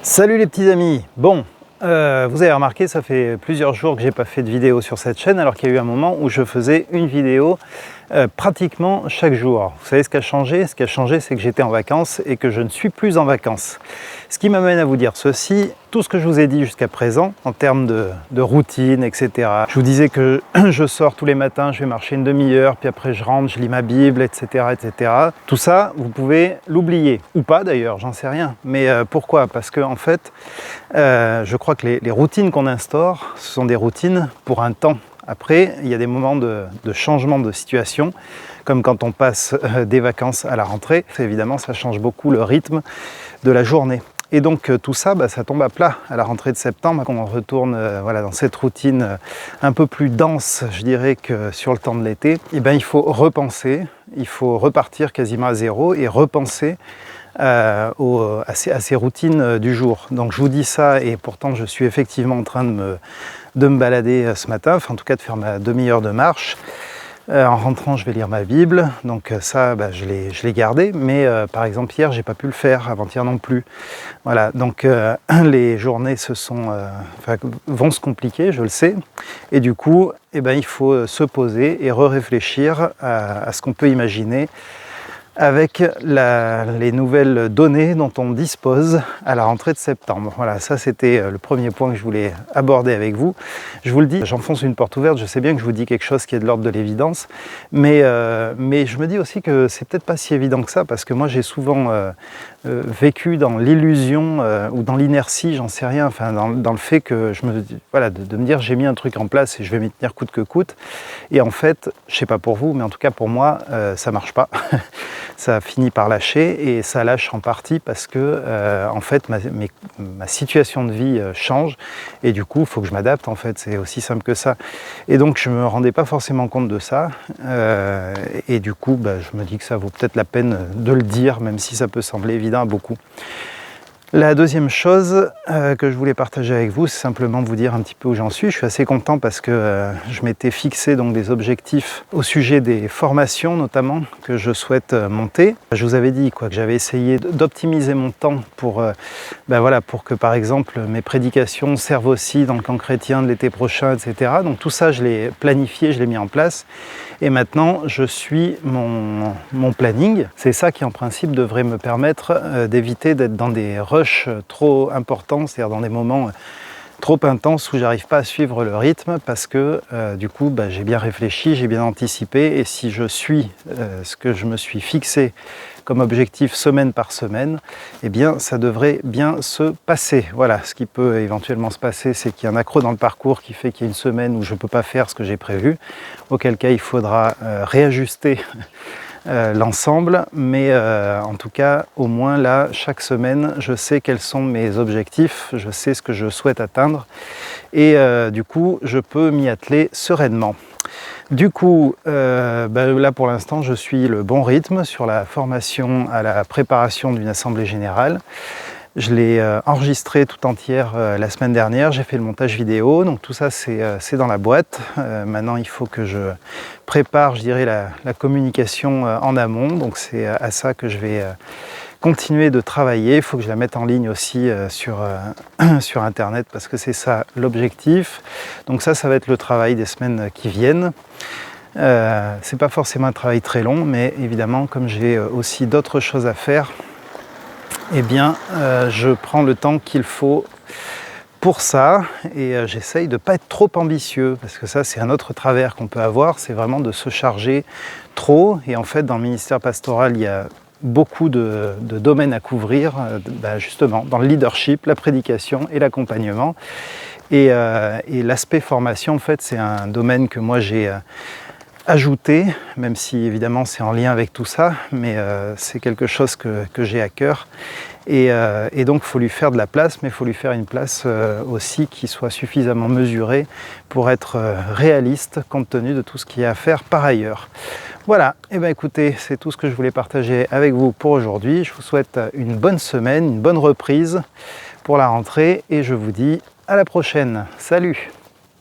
Salut les petits amis. Bon, vous avez remarqué, ça fait plusieurs jours que j'ai pas fait de vidéo sur cette chaîne, alors qu'il y a eu un moment où je faisais une vidéo pratiquement chaque jour. Vous savez ce qui a changé? Ce qui a changé, c'est que j'étais en vacances et que je ne suis plus en vacances. Ce qui m'amène à vous dire ceci: tout ce que je vous ai dit jusqu'à présent en termes de routine, etc. Je vous disais que je sors tous les matins, je vais marcher une demi-heure, puis après je rentre, je lis ma Bible, etc., etc. Tout ça, vous pouvez l'oublier, ou pas d'ailleurs, j'en sais rien. Mais pourquoi? Parce que en fait, je crois que les routines qu'on instaure, ce sont des routines pour un temps. Après, il y a des moments de changement de situation, comme quand on passe des vacances à la rentrée. Évidemment, ça change beaucoup le rythme de la journée. Et donc tout ça, ça tombe à plat à la rentrée de septembre, quand on retourne voilà, dans cette routine un peu plus dense, je dirais, que sur le temps de l'été. Et il faut repenser, il faut repartir quasiment à zéro et repenser à ces routines du jour. Donc je vous dis ça, et pourtant je suis effectivement en train de me balader ce matin, enfin en tout cas de faire ma demi-heure de marche. En rentrant, je vais lire ma Bible, donc ça, je l'ai gardé, mais par exemple hier, j'ai pas pu le faire, avant-hier non plus. Voilà, donc les journées vont se compliquer, je le sais, et du coup, il faut se poser et réfléchir à ce qu'on peut imaginer avec les nouvelles données dont on dispose à la rentrée de septembre. Voilà, ça c'était le premier point que je voulais aborder avec vous. Je vous le dis, j'enfonce une porte ouverte, je sais bien que je vous dis quelque chose qui est de l'ordre de l'évidence, mais je me dis aussi que c'est peut-être pas si évident que ça, parce que moi j'ai souvent vécu dans l'illusion ou dans l'inertie, j'en sais rien, enfin dans le fait que de me dire j'ai mis un truc en place et je vais m'y tenir coûte que coûte, et en fait, je sais pas pour vous, mais en tout cas pour moi, ça marche pas. Ça finit par lâcher, et ça lâche en partie parce que en fait ma situation de vie change, et du coup il faut que je m'adapte, en fait, c'est aussi simple que ça. Et donc je me rendais pas forcément compte de ça, et du coup je me dis que ça vaut peut-être la peine de le dire, même si ça peut sembler évident à beaucoup. La deuxième chose que je voulais partager avec vous, c'est simplement vous dire un petit peu où j'en suis. Je suis assez content parce que je m'étais fixé donc des objectifs au sujet des formations notamment que je souhaite monter. Je vous avais dit que j'avais essayé d'optimiser mon temps pour que par exemple mes prédications servent aussi dans le camp chrétien de l'été prochain, etc. Donc tout ça, je l'ai planifié, je l'ai mis en place. Et maintenant, je suis mon planning. C'est ça qui, en principe, devrait me permettre d'éviter d'être dans des rushs trop importants, c'est-à-dire dans des moments trop intenses où j'arrive pas à suivre le rythme, parce que du coup, j'ai bien réfléchi, j'ai bien anticipé, et si je suis ce que je me suis fixé comme objectif semaine par semaine, ça devrait bien se passer. Voilà, ce qui peut éventuellement se passer, c'est qu'il y a un accroc dans le parcours qui fait qu'il y a une semaine où je ne peux pas faire ce que j'ai prévu, auquel cas il faudra réajuster l'ensemble, mais en tout cas, au moins là, chaque semaine, je sais quels sont mes objectifs, je sais ce que je souhaite atteindre, et du coup, je peux m'y atteler sereinement. Du coup, là pour l'instant, je suis le bon rythme sur la formation à la préparation d'une assemblée générale. Je l'ai enregistrée tout entière la semaine dernière, j'ai fait le montage vidéo, donc tout ça c'est dans la boîte. Maintenant il faut que je prépare, je dirais, la communication en amont, donc c'est à ça que je vais continuer de travailler. Il faut que je la mette en ligne aussi sur internet, parce que c'est ça l'objectif. Donc ça va être le travail des semaines qui viennent. C'est pas forcément un travail très long, mais évidemment, comme j'ai aussi d'autres choses à faire, je prends le temps qu'il faut pour ça, et j'essaye de ne pas être trop ambitieux, parce que ça c'est un autre travers qu'on peut avoir, c'est vraiment de se charger trop. Et en fait, dans le ministère pastoral, il y a beaucoup de domaines à couvrir, justement dans le leadership, la prédication et l'accompagnement. Et l'aspect formation, en fait, c'est un domaine que moi j'ai ajouté, même si évidemment c'est en lien avec tout ça, mais c'est quelque chose que j'ai à cœur. Et donc il faut lui faire de la place, mais il faut lui faire une place aussi qui soit suffisamment mesurée pour être réaliste, compte tenu de tout ce qu'il y a à faire par ailleurs. Voilà, écoutez, c'est tout ce que je voulais partager avec vous pour aujourd'hui. Je vous souhaite une bonne semaine, une bonne reprise pour la rentrée, et je vous dis à la prochaine. Salut!